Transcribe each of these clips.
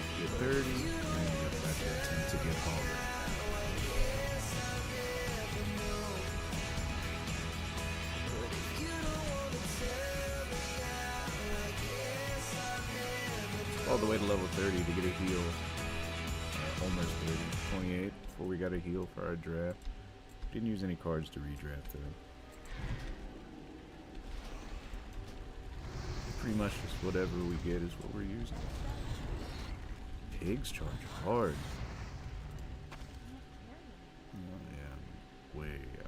enough to get 30, and then you have that 10 to get Hogger. All the way to level 30 to get a heal. Almost 30, 28 before we got a heal for our draft. Didn't use any cards to redraft though. Pretty much just whatever we get is what we're using. Pigs charge hard. Oh yeah, I'm way out.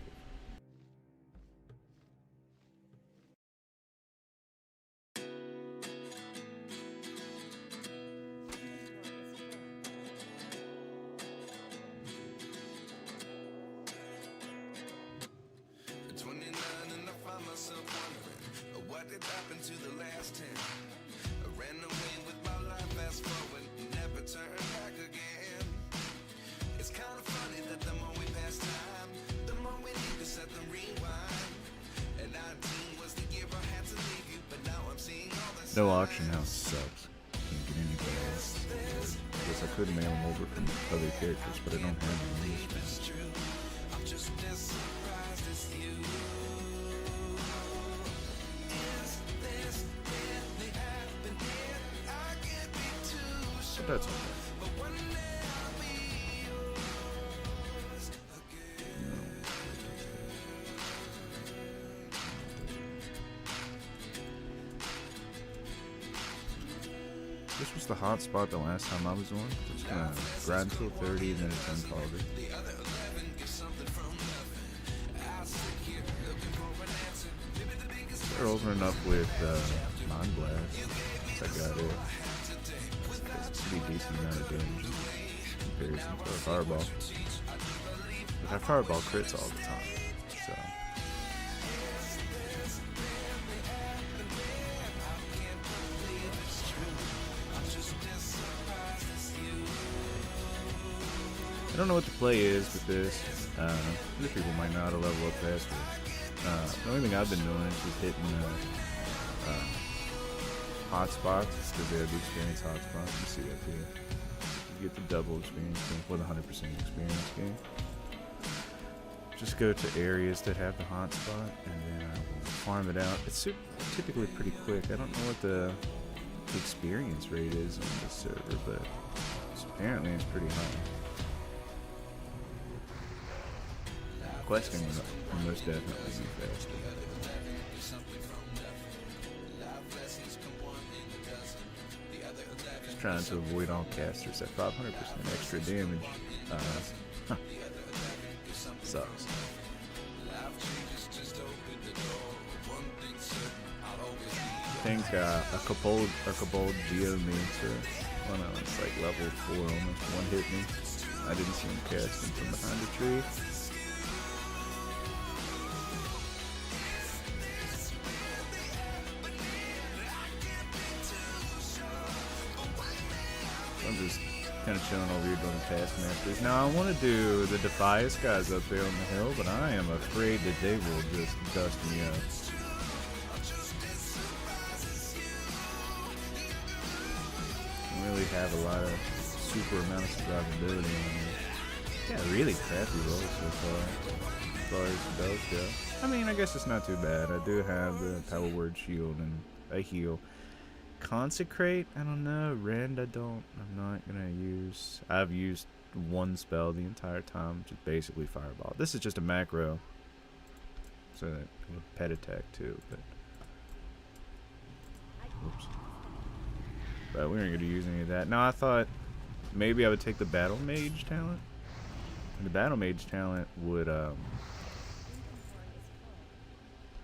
What did happen to the last 10? I ran away with my life, fast forward, never turn back again. It's kind of funny that the more we pass time, the more we need to set the rewind. And 19 was the year I had to leave you, but now I'm seeing all the No auction house sucks. Can't get anybody else. Guess I could mail them over from other characters, but I don't have any use. I'm just as surprised as you. But that's okay. This was the hot spot the last time I was on. Just gonna grind till 30 and then it's Hogger. They're over enough with Mind Blast. I got it. Pretty decent amount of damage in comparison to our fireball. But our fireball crits all the time, so. I don't know what the play is with this. Other people might know how to level up faster. The only thing I've been doing is just hitting hotspots because they have the experience hotspots. You see that here. You get the double experience game or the 100% experience game. Just go to areas that have the hotspot and then I will farm it out. It's typically pretty quick. I don't know what the experience rate is on this server, but apparently it's pretty high. Questing will most definitely be faster. Just trying to avoid all casters at 500% extra damage. Sucks. I think a Kobold Geomancer when I was like level 4 almost one hit me. I didn't see him casting from behind a tree. I'm just kind of chilling over here doing the taskmasters. Now I want to do the Defias guys up there on the hill, but I am afraid that they will just dust me up. Don't really have a lot of super amount of survivability on this. Yeah, really crappy rolls so far as the bells go. I mean, I guess it's not too bad. I do have the Power Word Shield and a heal. Consecrate? I don't know. Rend, I'm not gonna use. I've used one spell the entire time, which is basically Fireball. This is just a macro. So that pet attack too, but oops. But we aren't gonna use any of that. Now I thought maybe I would take the Battle Mage talent. And the Battle Mage talent would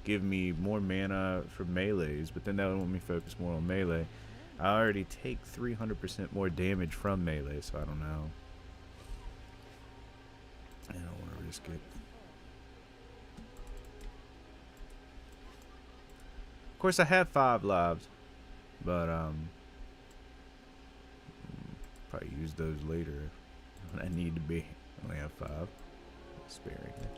give me more mana for melees, but then that would want me focus more on melee. I already take 300% more damage from melee, so I don't know. I don't want to risk it. Of course, I have 5 lives, but probably use those later when I need to be. I only have 5. Sparingly.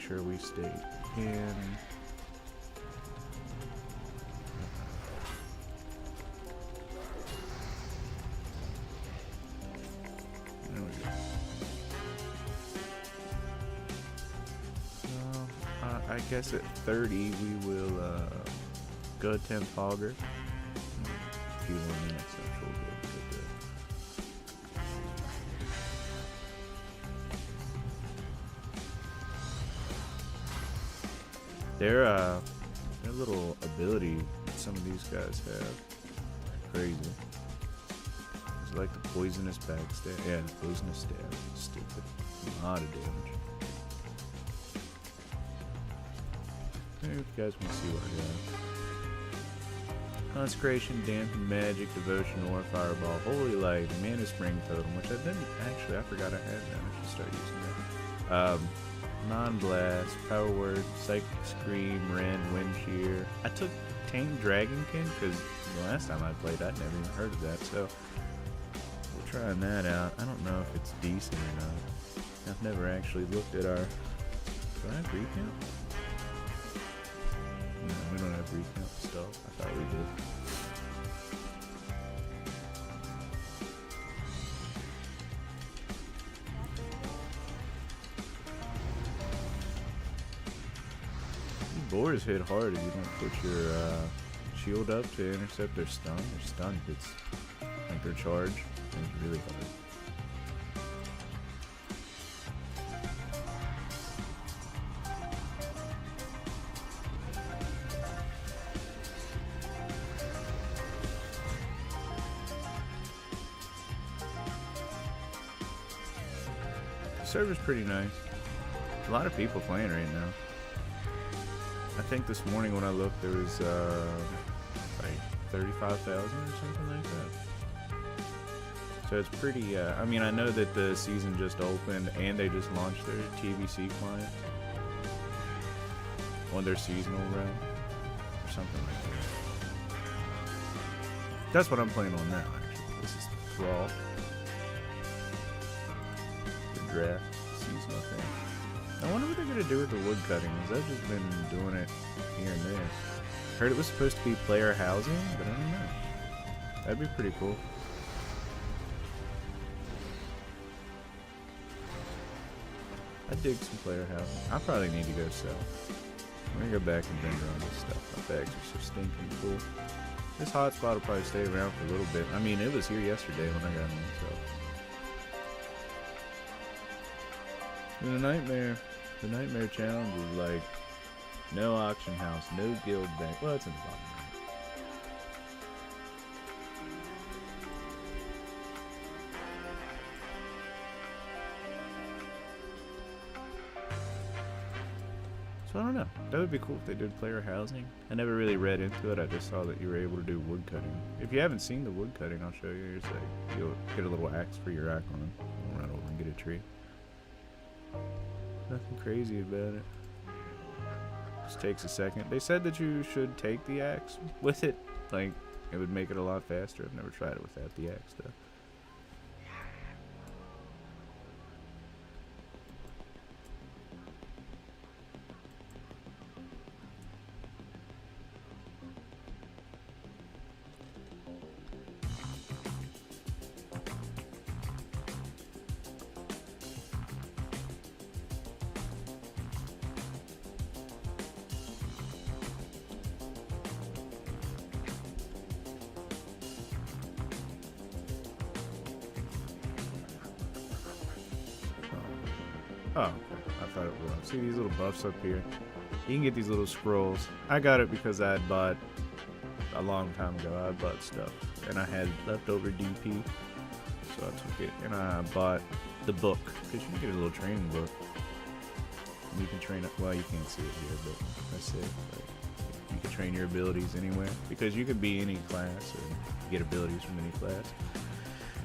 sure we stay in. There we go. I guess at 30 we will go attempt Hogger. A few more minutes, that's what we'll do. Their little ability that some of these guys have, crazy. It's like the poisonous backstab. Yeah, the poisonous stab. Stupid. A lot of damage. Maybe if you guys want to see what I got. Consecration, Dampen, Magic, Devotion, or Fireball, Holy Light, Mana Spring Totem, which I didn't actually, I forgot I had that. I should start using that. Non-Blast, Power Word, Psychic Scream, Rend, Wind Shear. I took Tame Dragonkin because the last time I played, I'd never even heard of that, so we're trying that out. I don't know if it's decent or not. I've never actually looked at our. Do I have recount? No, we don't have recount stuff. I thought we did. These boars hit hard if you don't put your shield up to intercept their stun. Their stun hits like their charge. It's really hard. Server's pretty nice. A lot of people playing right now. I think this morning when I looked there was like 35,000 or something like that. So it's pretty, I mean, I know that the season just opened and they just launched their TBC client on their seasonal run or something like that. That's what I'm playing on now, actually. This is Thrall. Draft seasonal thing. I wonder what they're gonna do with the wood cutting, because I've just been doing it here and there. Heard it was supposed to be player housing, but I don't know. That'd be pretty cool. I dig some player housing. I probably need to go sell. I'm gonna go back and vendor on this stuff. My bags are so stinking cool. This hotspot will probably stay around for a little bit. I mean, it was here yesterday when I got in, so. And the nightmare challenge is like no auction house, no guild bank. Well, it's in the bottom right. So I don't know. That would be cool if they did player housing. I never really read into it. I just saw that you were able to do wood cutting. If you haven't seen the wood cutting, I'll show you. It's like you'll get a little axe for your icon. We'll run over and get a tree. Nothing crazy about it. Just takes a second. They said that you should take the axe with it. Like, it would make it a lot faster. I've never tried it without the axe, though. Oh, okay. I thought it was. See these little buffs up here? You can get these little scrolls. I got it because I had bought, a long time ago, I bought stuff. And I had leftover DP. So I took it and I bought the book. Because you can get a little training book. And you can train it. Well, you can't see it here, but that's it. Like, you can train your abilities anywhere. Because you can be any class or get abilities from any class.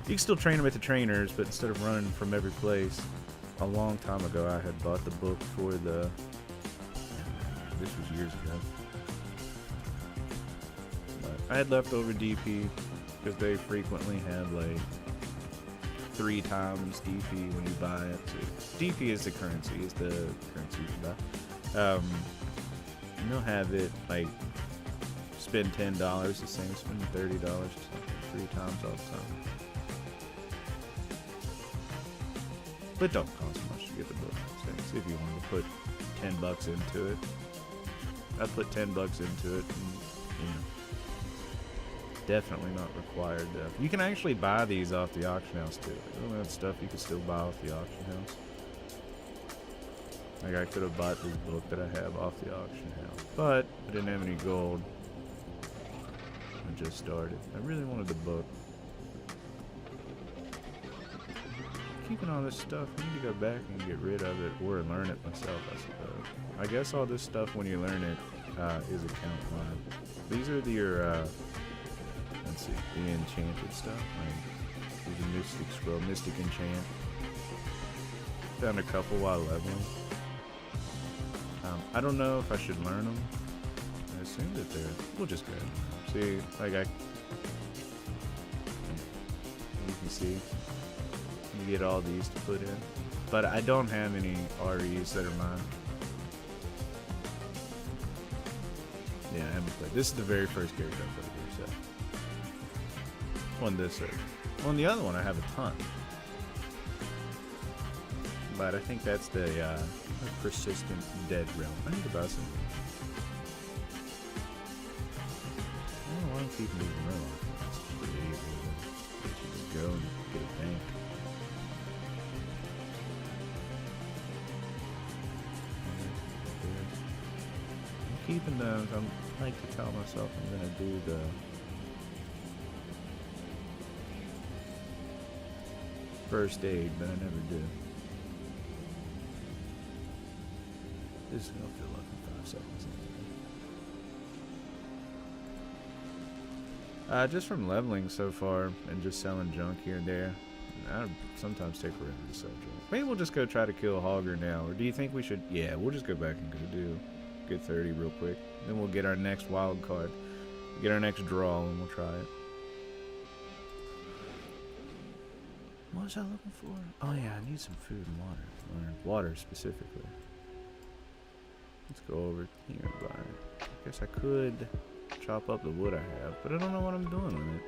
You can still train them at the trainers, but instead of running from every place. A long time ago, I had bought the book for the. This was years ago. But I had leftover DP because they frequently had like 3 times DP when you buy it. So DP is the currency, is the currency you buy. And they'll have it like spend $10 the same as spending $30 or something 3 times all the time. But it don't cost much to get the book. So if you wanted to put $10 into it, I put $10 into it, and, you know, definitely not required. You can actually buy these off the auction house too. All that stuff you can still buy off the auction house. Like I could have bought this book that I have off the auction house, but I didn't have any gold. I just started. I really wanted the book. Keeping all this stuff, I need to go back and get rid of it or learn it myself, I suppose. I guess all this stuff when you learn it is account line. These are your let's see, the enchanted stuff. Like, there's a mystic scroll, mystic enchant. Found a couple while leveling. I don't know if I should learn them. I assume that they're. We'll just go ahead and see. Like you can see, you get all these to put in, but I don't have any REs that are mine. Yeah, I haven't played. This is the very first character I played here, so. On this server. On the other one, I have a ton. But I think that's the persistent dead realm. I need to buy some. I don't want to keep moving around. It's pretty easy. You just go and get a bank. I'm keeping those. I like to tell myself I'm going to do the first aid, but I never do. This is going to fill up in 5 seconds. Just from leveling so far and just selling junk here and there, I sometimes take forever to sell junk. Maybe we'll just go try to kill Hogger now, or do you think we should? Yeah, we'll just go back and go get 30 real quick. Then we'll get our next wild card, get our next draw, and we'll try it. What was I looking for? Oh yeah, I need some food and water. Or water specifically. Let's go over here and buy it. I guess I could chop up the wood I have, but I don't know what I'm doing with it.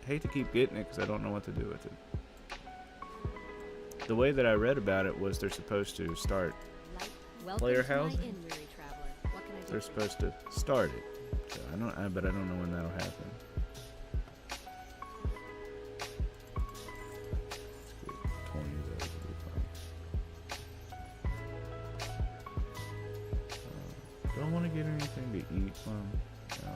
I hate to keep getting it because I don't know what to do with it. The way that I read about it was they're supposed to start player housing. They're supposed to start it. So but I don't know when that'll happen. Do I want to get anything to eat from? No.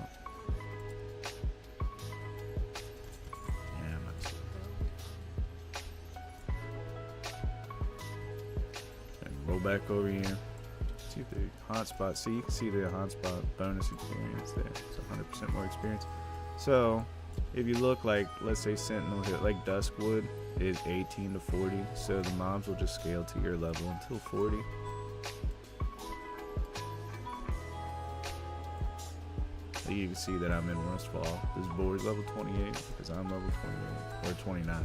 Yeah, I might as well. And roll back over here. See the hotspot. See, you can see the hotspot bonus experience there. It's 100% more experience. So, if you look like, let's say Sentinel hit, like Duskwood is 18 to 40. So the mobs will just scale to your level until 40. You can see that I'm in Westfall. This board's level 28 because I'm level 28 or 29 now.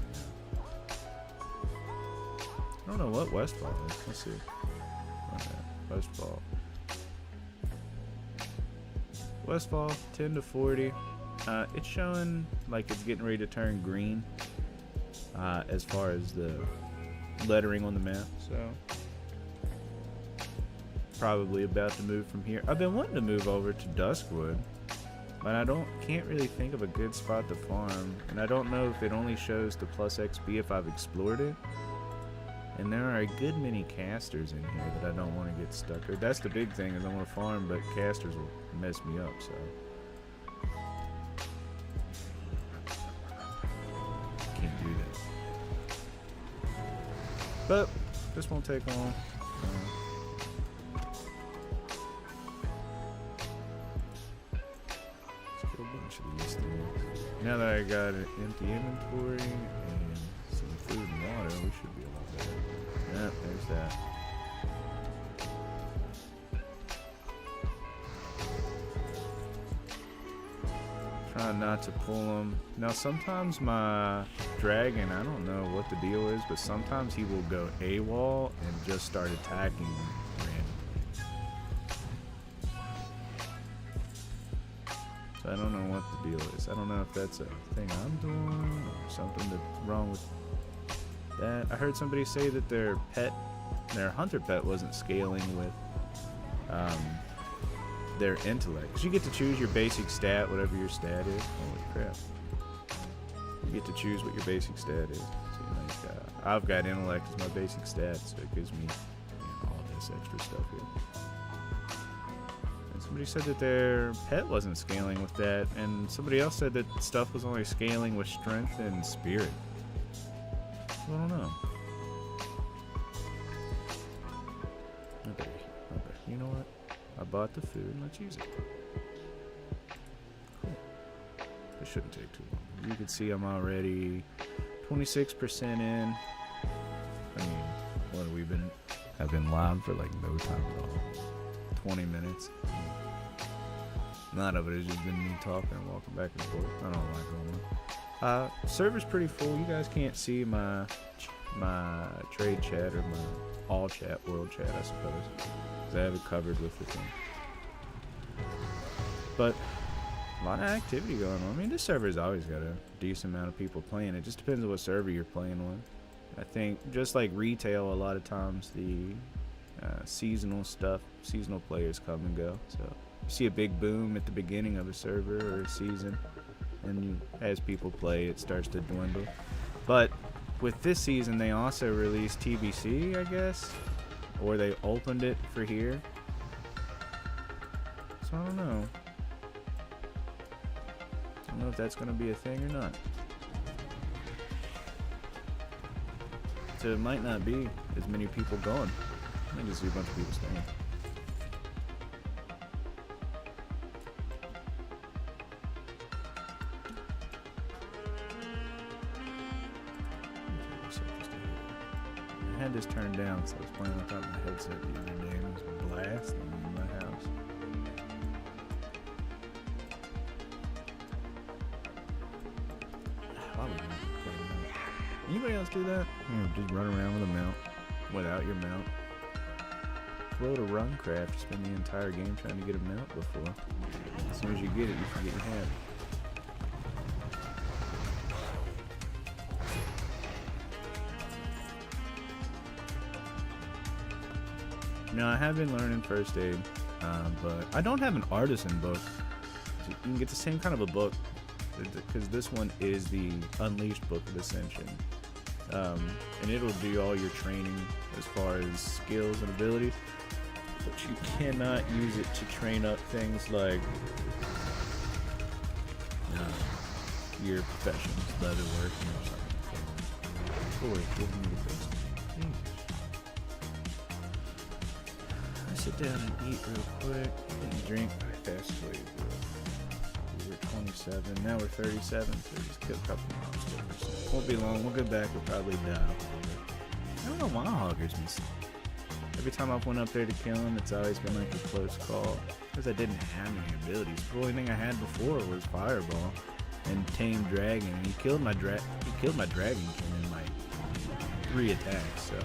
I don't know what Westfall is. Let's see. Okay. Westfall. Westfall 10 to 40. It's showing like it's getting ready to turn green as far as the lettering on the map. So probably about to move from here. I've been wanting to move over to Duskwood. But I can't really think of a good spot to farm, and I don't know if it only shows the plus XP if I've explored it. And there are a good many casters in here that I don't want to get stuck with. That's the big thing, is I want to farm, but casters will mess me up, so. Can't do that. But this won't take long. Now that I got an empty inventory and some food and water, we should be all there. Yep, there's that. Try how not to pull them. Now sometimes my dragon, I don't know what the deal is, but sometimes he will go AWOL and just start attacking randomly. So I don't know what the deal is. I don't know if that's a thing I'm doing or something that's wrong with that. I heard somebody say that their hunter pet wasn't scaling with their intellect. Because you get to choose your basic stat, whatever your stat is. Holy crap. You get to choose what your basic stat is. So, like, I've got intellect as my basic stat, so it gives me all this extra stuff here. And somebody said that their pet wasn't scaling with that, and somebody else said that stuff was only scaling with strength and spirit. So I don't know. Okay, you know what? I bought the food, let's use it. Cool. This shouldn't take too long. You can see I'm already 26% in. I mean, what have we been? I've been live for like no time at all. 20 minutes. A lot of it has just been me talking and walking back and forth. I don't know what's going on. Server's pretty full. You guys can't see my trade chat or my all chat, world chat, I suppose. I have it covered with the thing. But a lot of activity going on. I mean, this server's always got a decent amount of people playing. It just depends on what server you're playing on. I think just like retail, a lot of times the seasonal players come and go. So you see a big boom at the beginning of a server or a season, and as people play, it starts to dwindle. But with this season, they also released TBC, I guess. Or they opened it for here. So I don't know. I don't know if that's going to be a thing or not. So it might not be as many people going. I might just see a bunch of people staying. I had this turned down because I was playing without my headset the other day and it was blasting in my house. Why would you play that? Anybody else do that? Just run around with a mount without your mount. Float a run craft, spend the entire game trying to get a mount before. As soon as you get it, you forget you have it. Now, I have been learning first aid, but I don't have an artisan book. So you can get the same kind of a book, because this one is the Unleashed book of Ascension. And it'll do all your training as far as skills and abilities, but you cannot use it to train up things like your professions, leatherworking or something. Boy, give me the best. Sit down and eat real quick and drink my fast way. We were 27, now we're 37, so just kill a couple more. Won't be long, we'll go back, we'll probably die. I don't know why Hoggers me. Every time I've went up there to kill him, it's always been like a close call. Because I didn't have any abilities. The only thing I had before was Fireball and Tame Dragon. And he killed my Dragon King in like 3 attacks, so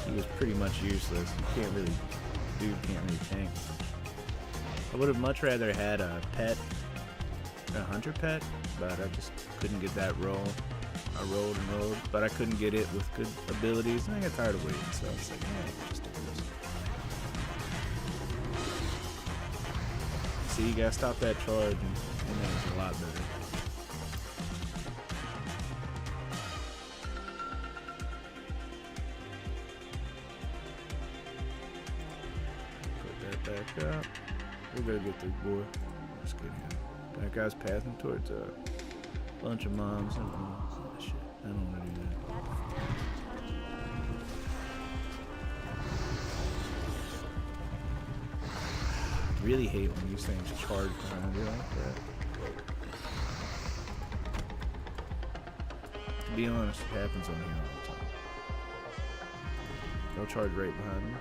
he was pretty much useless. You can't really tank. I would have much rather had a hunter pet, but I just couldn't get that roll. I rolled and rolled, but I couldn't get it with good abilities, and I got tired of waiting, so I was like, yeah, just do this. See, you gotta stop that charge, and then it's a lot better. Back up. We're gonna get this boy. Let's get him. That guy's passing towards a bunch of moms. Shit. I don't want to do that. I really hate when these things charge behind you like that. To be honest, it happens on here all the time. They'll charge right behind me.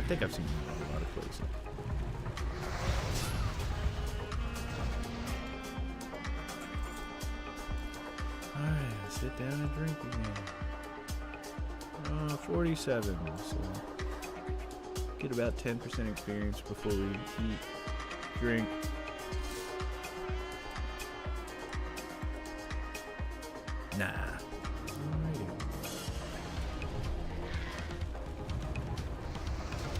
think I've seen him a lot of places. Alright, sit down and drink again. 47, so get about 10% experience before we eat, drink. Nah. Alrighty.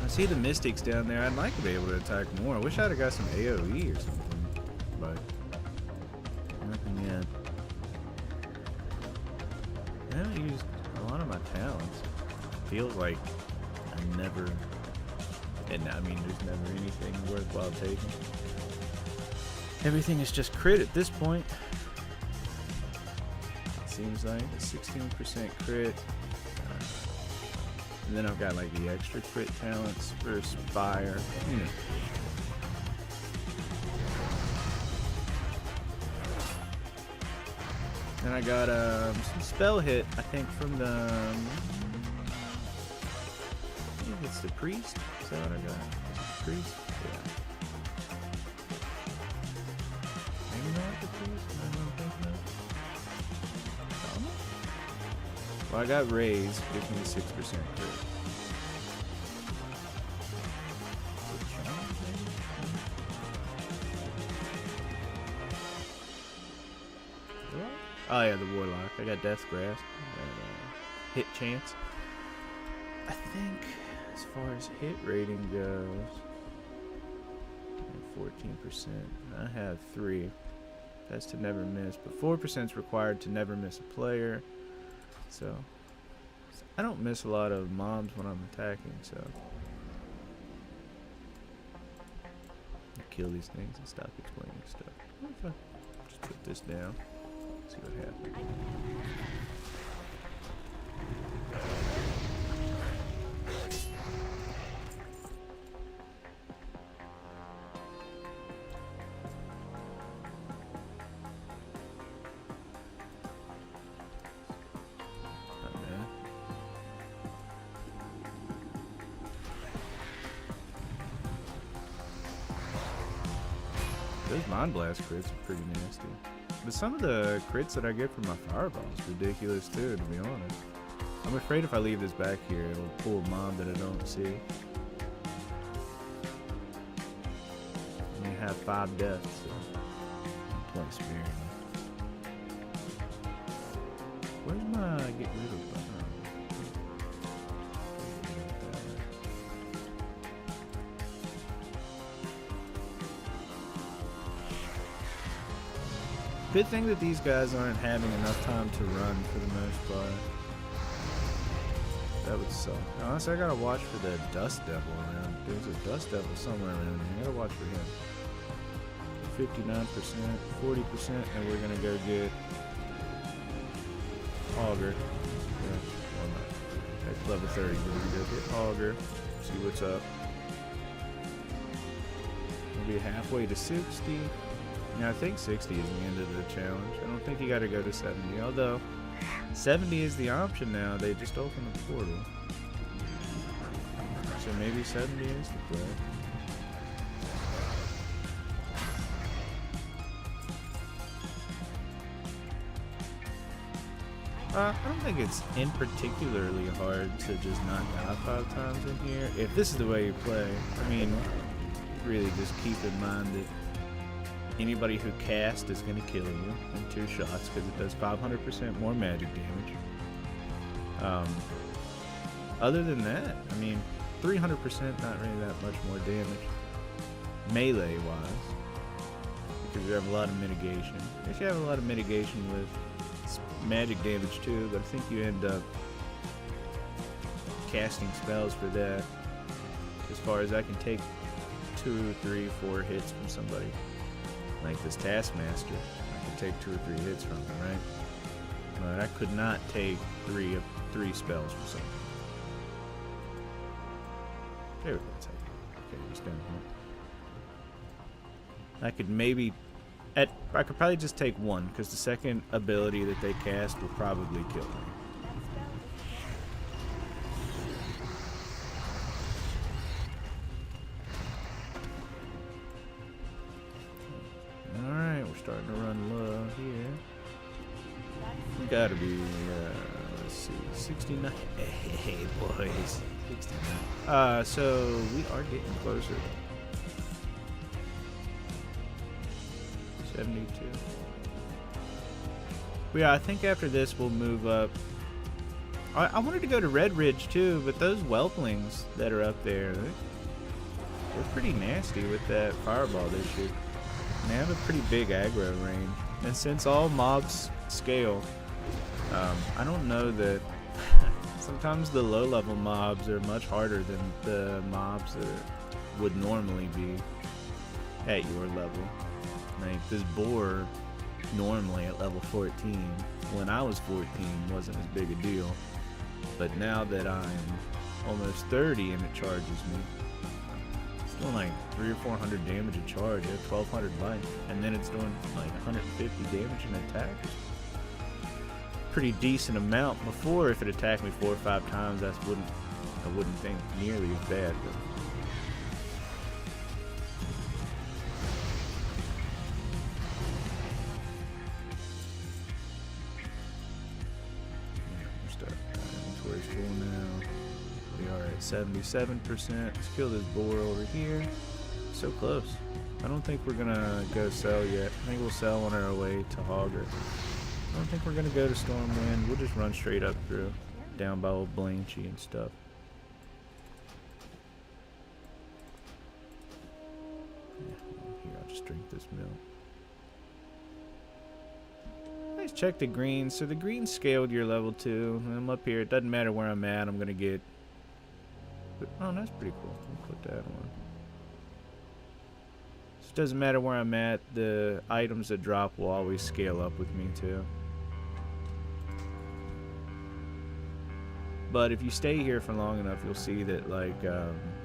I see the mystics down there. I'd like to be able to attack more. I wish I'd have got some AoE or something, but nothing yet. I haven't used a lot of my talents. Feels like I never, and I mean, there's never anything worthwhile taking. Everything is just crit at this point. Seems like a 16% crit. And then I've got like the extra crit talents versus fire. And I got some spell hit, I think, from the. I think it's the priest. Is that what I got? Is it the priest? Yeah. Maybe not the priest. I don't think so. Well, I got raised, gives me a 6% crit. Oh yeah, the warlock. I got death grasp. Hit chance. I think as far as hit rating goes, 14%. I have 3. That's to never miss, but 4% is required to never miss a player. So I don't miss a lot of mobs when I'm attacking, so kill these things and stop explaining stuff. Okay. Just put this down. See what happens. Those Mind Blast crits are pretty nasty. But some of the crits that I get from my fireball is ridiculous too, to be honest. I'm afraid if I leave this back here, it'll pull a mob that I don't see. And you have 5 deaths, so I'm playing sparingly. Where's my get rid of button? Good thing that these guys aren't having enough time to run for the most part. That would suck. Honestly, I gotta watch for the Dust Devil around. There's a Dust Devil somewhere around here. I gotta watch for him. 59%, 40%, and we're gonna go get Hogger. Yeah, well, not. That's level 30. We're gonna go get Hogger. See what's up. We'll be halfway to 60. Yeah, I think 60 is the end of the challenge. I don't think you gotta go to 70, although 70 is the option now. They just opened the portal. So maybe 70 is the play. I don't think it's in particularly hard to just not die 5 times in here. If this is the way you play, I mean, really just keep in mind that anybody who casts is going to kill you in 2 shots because it does 500% more magic damage. Other than that, I mean, 300% not really that much more damage melee wise because you have a lot of mitigation. I guess you have a lot of mitigation with magic damage too, but I think you end up casting spells for that. As far as I can take 2, 3, 4 hits from somebody. Like this Taskmaster, I could take 2 or 3 hits from him, right? But I could not take 3 spells from someone. There we go. Okay, just down here. I could maybe, I could probably just take 1 because the second ability that they cast will probably kill me. starting to run low here. We gotta be, let's see, 69. Hey, boys. 69. So we are getting closer. 72. Yeah, I think after this we'll move up. I wanted to go to Red Ridge too, but those whelplings that are up there, they're pretty nasty with that fireball they shoot. And they have a pretty big aggro range. And since all mobs scale, I don't know that sometimes the low level mobs are much harder than the mobs that would normally be at your level. Like this boar normally at level 14, when I was 14, wasn't as big a deal. But now that I'm almost 30 and it charges me, it's doing like 300 or 400 damage a charge at 1200 life, and then it's doing like 150 damage an attack. Pretty decent amount. Before, if it attacked me 4 or 5 times, I wouldn't think nearly as bad. But we are at 77%. Let's kill this boar over here. So close. I don't think we're gonna go sell yet. I think we'll sell on our way to Hogger. I don't think we're gonna go to Stormwind. We'll just run straight up through, down by old Blanchy and stuff. Yeah, here, I'll just drink this milk. Let's check the green. So the green scaled your level 2. And I'm up here. It doesn't matter where I'm at. I'm gonna get. Oh, that's pretty cool. We'll put that on. So it doesn't matter where I'm at. The items that drop will always scale up with me too. But if you stay here for long enough, you'll see that like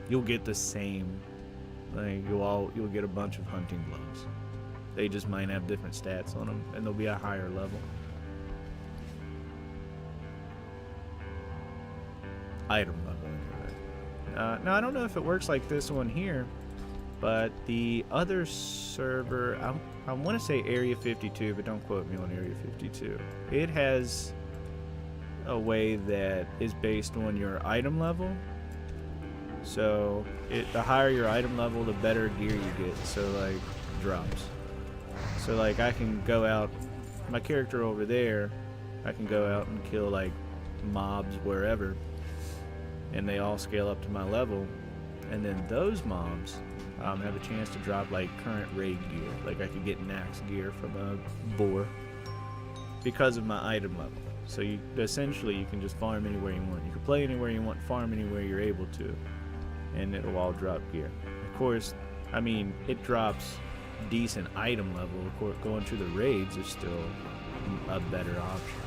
you'll get the same. Like you'll get a bunch of hunting gloves. They just might have different stats on them, and they'll be a higher level. Item level. Now, I don't know if it works like this one here, but the other server, I want to say Area 52, but don't quote me on Area 52. It has a way that is based on your item level. So, the higher your item level, the better gear you get. So, like, drops. So like I can go out, my character over there, I can go out and kill like mobs wherever, and they all scale up to my level, and then those mobs have a chance to drop like current raid gear. Like I could get Nax gear from a boar because of my item level. So you essentially you can just farm anywhere you want. You can play anywhere you want, farm anywhere you're able to, and it'll all drop gear. Of course, I mean it drops decent item level. Going through the raids is still a better option.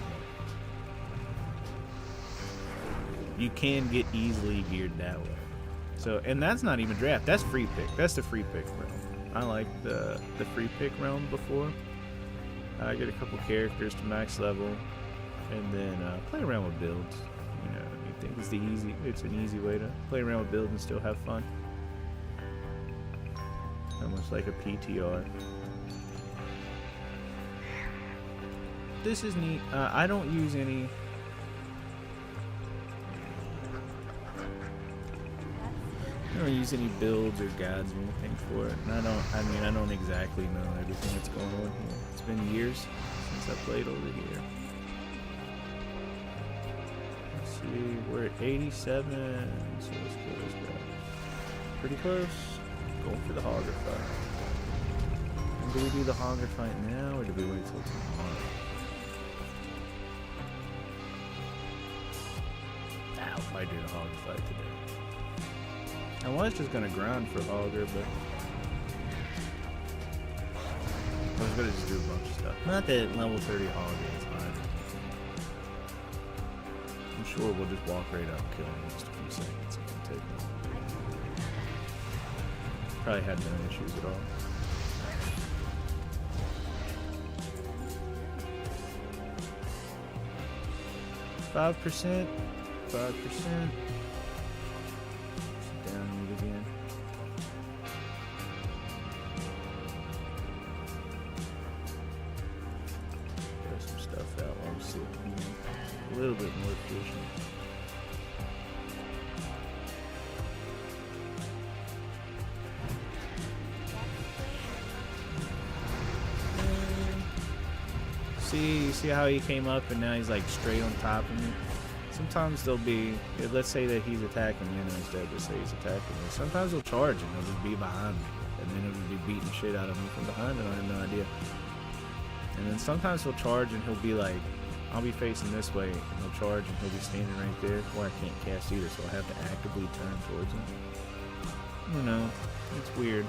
You can get easily geared that way. So, and that's not even draft. That's free pick. That's the free pick realm. I like the free pick realm before. I get a couple characters to max level, and then play around with builds. You know, I think it's an easy way to play around with builds and still have fun. Almost like a PTR. This is neat. I don't use any. I don't use any builds or guides or anything for it. And I don't exactly know everything that's going on here. It's been years since I played over here. Let's see, we're at 87, so let's go. Pretty close. Going for the Hogger fight. And do we do the Hogger fight now, or do we wait till tomorrow? Ow, I did a Hogger fight today. I was just gonna grind for Hogger, but I was gonna just do a bunch of stuff. Not that level 30 Hogger is hard. I'm sure we'll just walk right up and kill him in just a few seconds and then take him. Probably had no issues at all. $5%. Down it again. See, you see how he came up and now he's like straight on top of me? Sometimes they'll be, let's say that he's attacking me and instead just say he's attacking me. Sometimes he'll charge and he'll just be behind me. And then he'll be beating the shit out of me from behind and I have no idea. And then sometimes he'll charge and he'll be like, I'll be facing this way and he'll charge and he'll be standing right there where I can't cast either, so I have to actively turn towards him. I don't know. It's weird.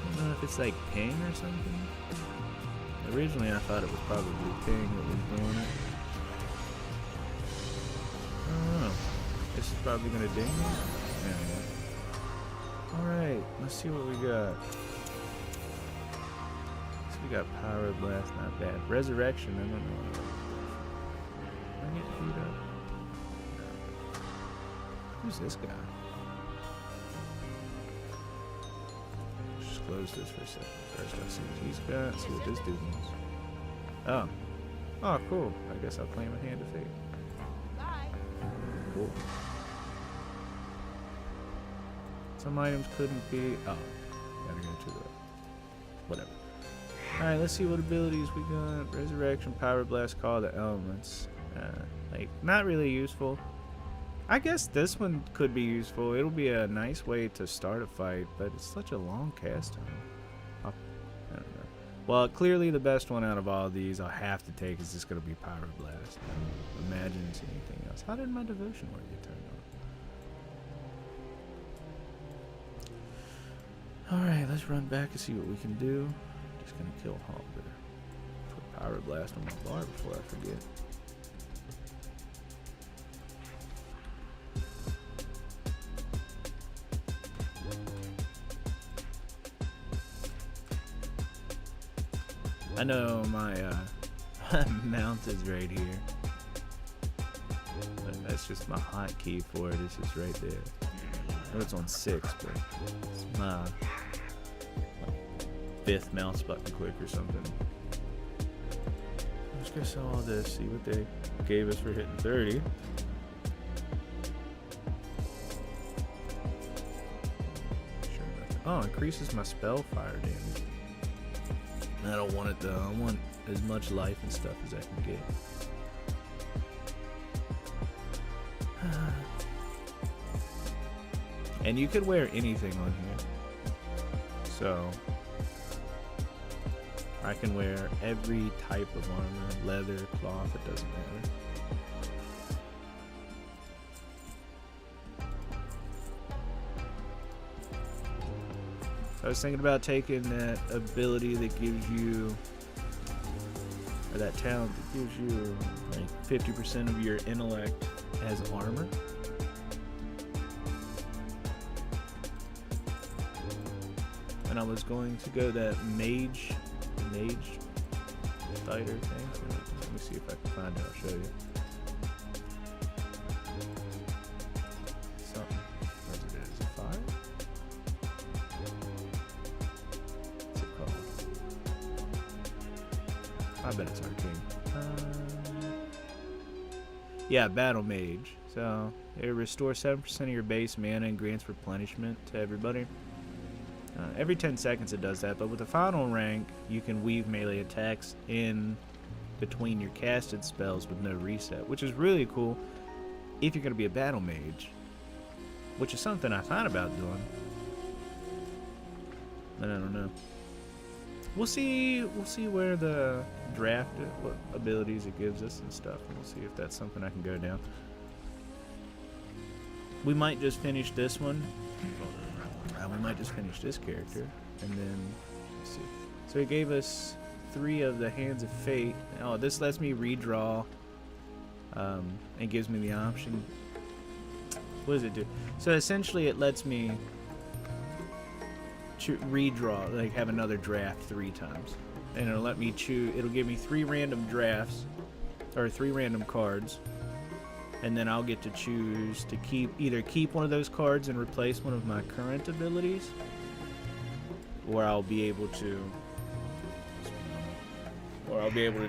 I don't know if it's like ping or something. Originally I thought it was probably ping that was doing it. I don't know. This is probably gonna ding me. Yeah. Alright, let's see what we got. So we got Power Blast, not bad. Resurrection, I don't know. I get beat up. Who's this guy? Just close this for a second. First I'll see what he's got, see what this dude wants. Oh. Oh, cool. I guess I'll claim a hand of fate. Bye. Cool. Some items couldn't be... Oh. Gotta go to the... Whatever. Alright, let's see what abilities we got. Resurrection, Power Blast, Call the Elements. Like, not really useful. I guess this one could be useful. It'll be a nice way to start a fight, but it's such a long cast time. I don't know. Well, clearly the best one out of all of these I'll have to take is just going to be Power Blast. I don't imagine it's anything else. How did my devotion work get turned on? Alright, let's run back and see what we can do. Just going to kill Hogger. Put Power Blast on my bar before I forget. I know my mount is right here. But that's just my hotkey for it. It's just right there. I know it's on 6, but it's my 5th mouse button click or something. Let's go sell all this, see what they gave us for hitting 30. Sure, oh, increases my spell fire damage. I don't want it though. I want as much life and stuff as I can get. And you could wear anything on here. So I can wear every type of armor, leather, cloth, it doesn't matter. I was thinking about taking that ability that gives you, or that talent that gives you like 50% of your intellect as armor. And I was going to go that mage fighter thing. Let me see if I can find it, I'll show you. Something. What is it? Is it 5? What's it called? I bet it's arcane. Yeah, battle mage. So it restores 7% of your base mana and grants replenishment to everybody. Every 10 seconds it does that, but with the final rank, you can weave melee attacks in between your casted spells with no reset, which is really cool if you're going to be a battle mage, which is something I thought about doing. But I don't know. We'll see where the draft, what abilities it gives us and stuff, and we'll see if that's something I can go down. We might just finish this one. We might just finish this character, and then let's see. So he gave us 3 of the Hands of Fate. Oh, this lets me redraw, and gives me the option. What does it do? So essentially, it lets me redraw, like have another draft 3 times, and it'll let me choose. It'll give me 3 random drafts, or 3 random cards. And then I'll get to choose to either keep one of those cards and replace one of my current abilities, or I'll be able to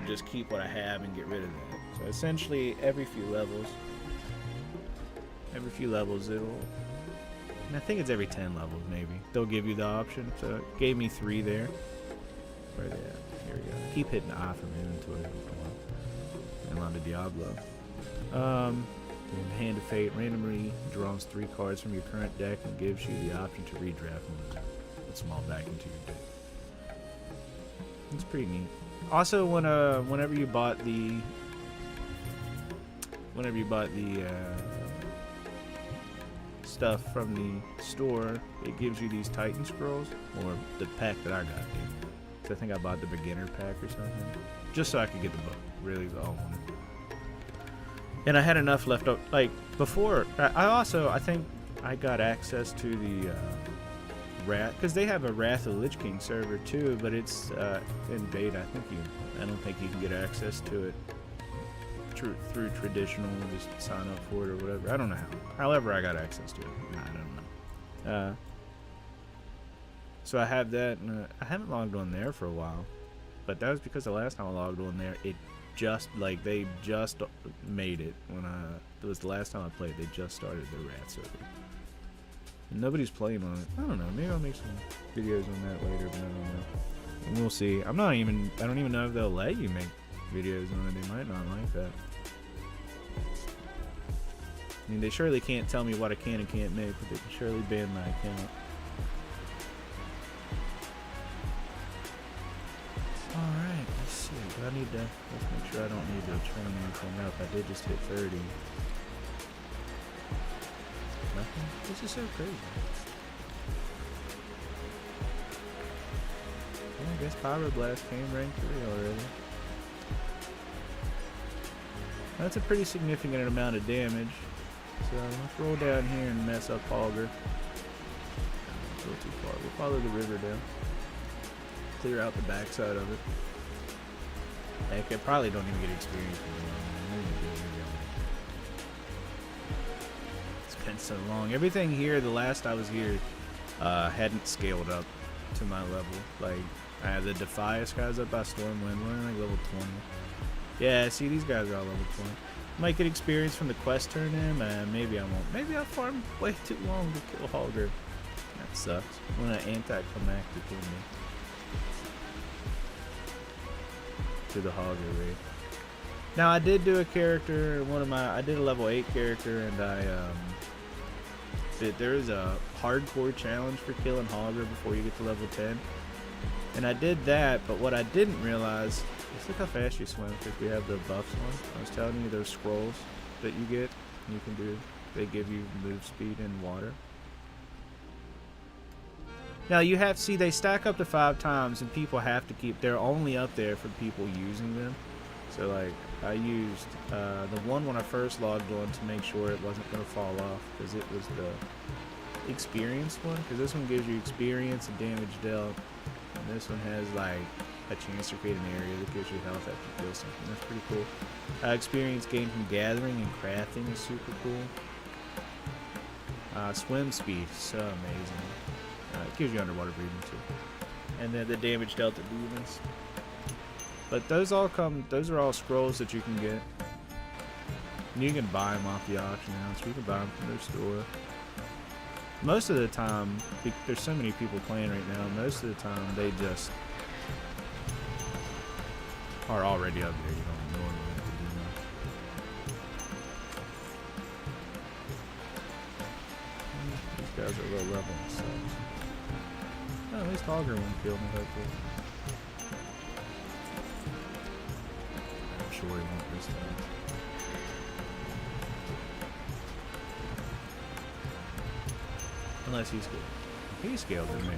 just keep what I have and get rid of that. So essentially, every few levels it'll, and I think it's every 10 levels maybe, they'll give you the option. So it gave me 3 there. Where they at? Here we go. I keep hitting I from inventory. And on to Diablo. Hand of Fate randomly draws 3 cards from your current deck and gives you the option to redraft one. Put them all back into your deck. It's pretty neat. Also, whenever you bought the stuff from the store, it gives you these Titan scrolls, or the pack that I got. So I think I bought the beginner pack or something, just so I could get the book. Really, is all I wanted. And I had enough left up. Like before, I think I got access to the Wrath, because they have a Wrath of the Lich King server too, but it's in beta. I don't think you can get access to it through traditional, just sign up for it or whatever. I don't know how. However, I got access to it. I don't know. So I have that, and I haven't logged on there for a while, but that was because the last time I logged on there, it just they just made it when it was the last time I played. They just started the Wrath server. Nobody's playing on it. I don't know. Maybe I'll make some videos on that later, but I don't know. And we'll see. I don't even know if they'll let you make videos on it. They might not like that. I mean, they surely can't tell me what I can and can't make, but they can surely ban my account. Alright, let's see. Let's make sure I don't need to turn anything up. I did just hit 30. Nothing? This is so crazy. Well, I guess Pyroblast came rank 3 already. That's a pretty significant amount of damage. So let's roll down here and mess up Hogger. Go too far. We'll follow the river down. Clear out the backside of it. Heck, I probably don't even get experience from it. It's been so long. Everything here, the last I was here, hadn't scaled up to my level. Like, I have the Defias guys up by Stormwind. We're like level 20. Yeah, see, these guys are all level 20. Might get experience from the quest turn in, maybe I won't. Maybe I'll farm way too long to kill Hogger. That sucks. When an anticlimactic in me. To the Hogger raid. Now I did do a character, I did a level 8 character, and there is a hardcore challenge for killing Hogger before you get to level 10. And I did that, but what I didn't realize is look how fast you swim because we have the buffs on. I was telling you those scrolls that you get, you can do, they give you move speed in water. Now you have, see, they stack up to 5 times and people have to keep, they're only up there for people using them. So like, I used the one when I first logged on to make sure it wasn't going to fall off because it was the experienced one, because this one gives you experience and damage dealt. And this one has like a chance to create an area that gives you health after you kill something. That's pretty cool. Experience gained from gathering and crafting is super cool. Swim speed, so amazing. It gives you underwater breathing too. And then the damage dealt to demons. But those are all scrolls that you can get. And you can buy them off the auction house. You can buy them from their store. Most of the time, there's so many people playing right now, most of the time they just are already up there. You don't normally have to do that. These guys are low level and such. Oh, at least Hogger won't kill me, hopefully. I'm sure he won't this time. Unless he's scaled. He scaled to me.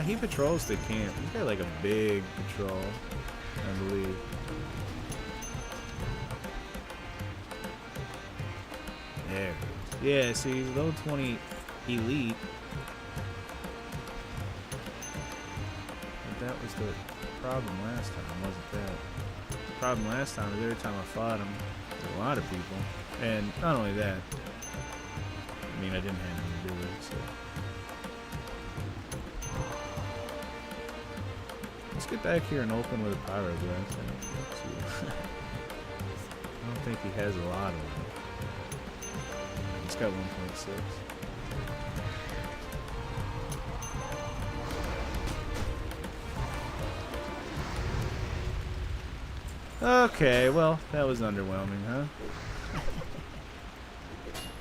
He patrols the camp. He's got like a big patrol, I believe. There. Yeah, see, level 20 elite. But that was the problem last time, wasn't that? The problem last time is every time I fought him, there were a lot of people. And not only that, I mean, I didn't have anything to do with it, so. Let's get back here and open with a pyroblast. I don't think he has a lot of them. just got 1.6. Okay, well, that was underwhelming, huh?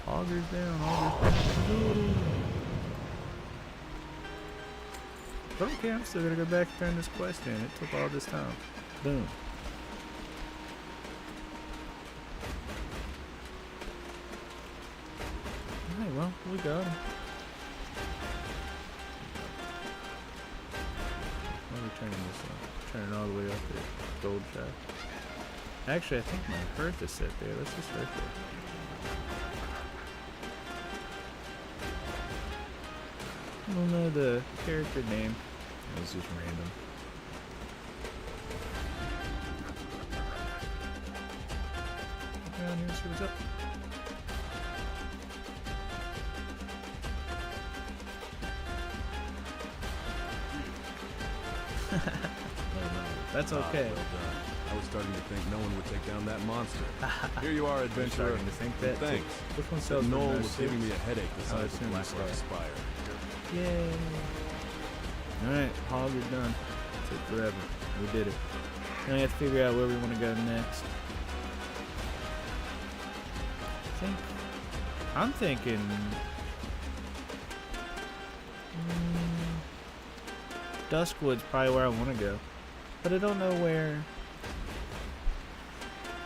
Hogger's down, Hogger's down. But okay, I'm still gonna go back and turn this quest in. It took all this time. Boom. Alright, well, we got him. Why are we turning this on? Turn it all the way up to gold shaft. Actually, I think my hearth is set there. Let's just start there. I don't know the character name. It was just random. Around here, see what's up. That's okay. Well done. I was starting to think no one would take down that monster. Here you are, adventurer. To think that. Thanks. Which one sells Noel the was most? giving me a headache the size of assume the Blackrock Spire. Spire. Yay! Alright, Hogger done. Took forever. We did it. Now we have to figure out where we want to go next. I'm thinking... Duskwood's probably where I want to go. But I don't know where...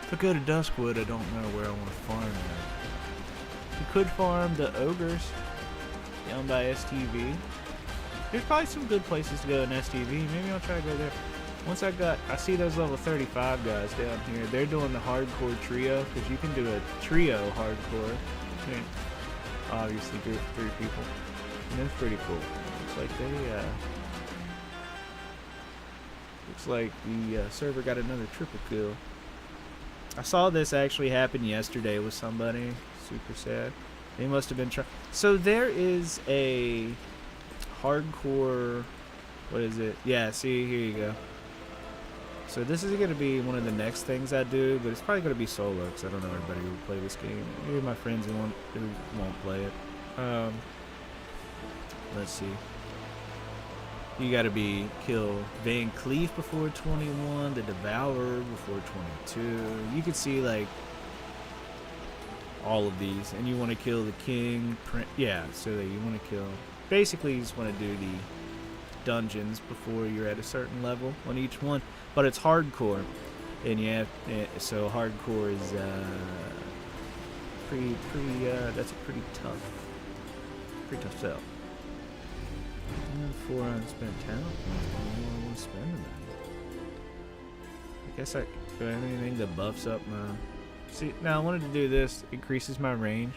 If I go to Duskwood, I don't know where I want to farm at. You could farm the ogres down by STV. There's probably some good places to go in STV. Maybe I'll try to go there. Once I see those level 35 guys down here. They're doing the hardcore trio, because you can do a trio hardcore. Okay. Obviously, group 3 people. And that's pretty cool. Looks like the server got another triple kill. I saw this actually happen yesterday with somebody. Super sad. They must have been trying. So there is a hardcore. What is it? Yeah, see, here you go. So this is going to be one of the next things I do, but it's probably going to be solo because I don't know everybody who will play this game. Maybe my friends who won't play it. Let's see. You got to kill Van Cleef before 21, the Devourer before 22. You can see like all of these, and you want to kill the King. Yeah, so that you want to kill. Basically, you just want to do the dungeons before you're at a certain level on each one. But it's hardcore, and you have so hardcore is that's a pretty tough sell. And 4 unspent talent points. I want to spend them. I guess I do I have anything that buffs up my. See, now I wanted to do this. Increases my range.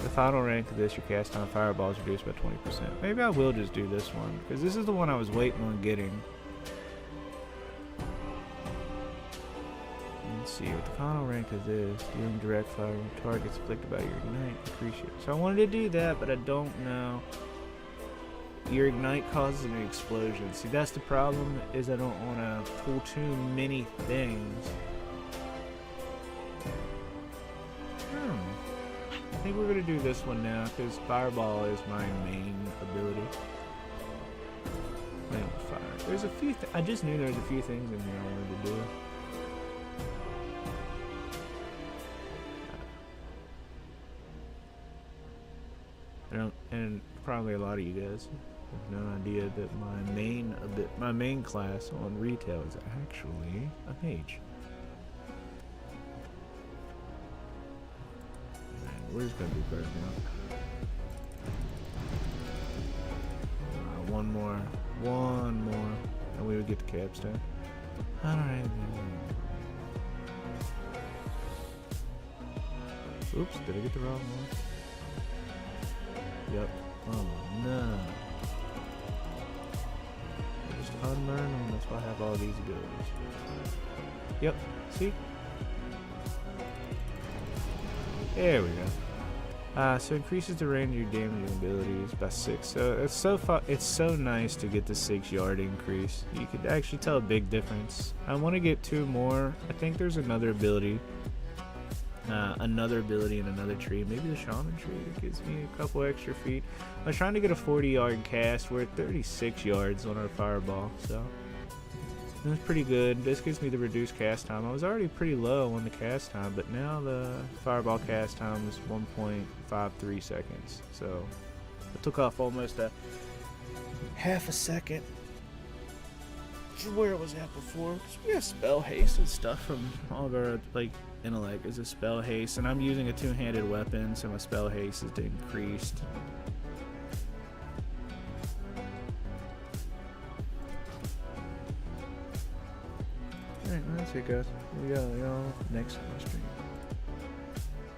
The final rank of this, your cast on fireball is reduced by 20%. Maybe I will just do this one because this is the one I was waiting on getting. Let's see, with the final rank of this, dealing direct fire on targets afflicted by your ignite, increase your. So I wanted to do that, but I don't know. Your ignite causes an explosion. See, that's the problem, is I don't want to pull too many things. I think we're going to do this one now, because fireball is my main ability. Flame of fire. There's a few I just knew there was a few things in here I wanted to do. And probably a lot of you guys have no idea that my main class on retail is actually a mage. Man, we're just gonna do first now. One more, and we would get the capstone. All right. Oops, did I get the wrong one? Yep. Oh no. I just unlearn them. That's why I have all these abilities. Yep. See? There we go. So increases the range of your damaging abilities by 6. So it's so nice to get the 6-yard increase. You could actually tell a big difference. I want to get 2 more. I think there's another ability another ability in another tree. Maybe the shaman tree that gives me a couple extra feet. I was trying to get a 40-yard cast. We're at 36 yards on our fireball, so that's pretty good. This gives me the reduced cast time. I was already pretty low on the cast time, but now the fireball cast time is 1.53 seconds. So it took off almost a half a second from where it was at before. 'Cause we have spell haste and stuff from Hogger, like intellect is a spell haste, and I'm using a two-handed weapon, so my spell haste is increased. Alright, that's it, guys. We got next stream.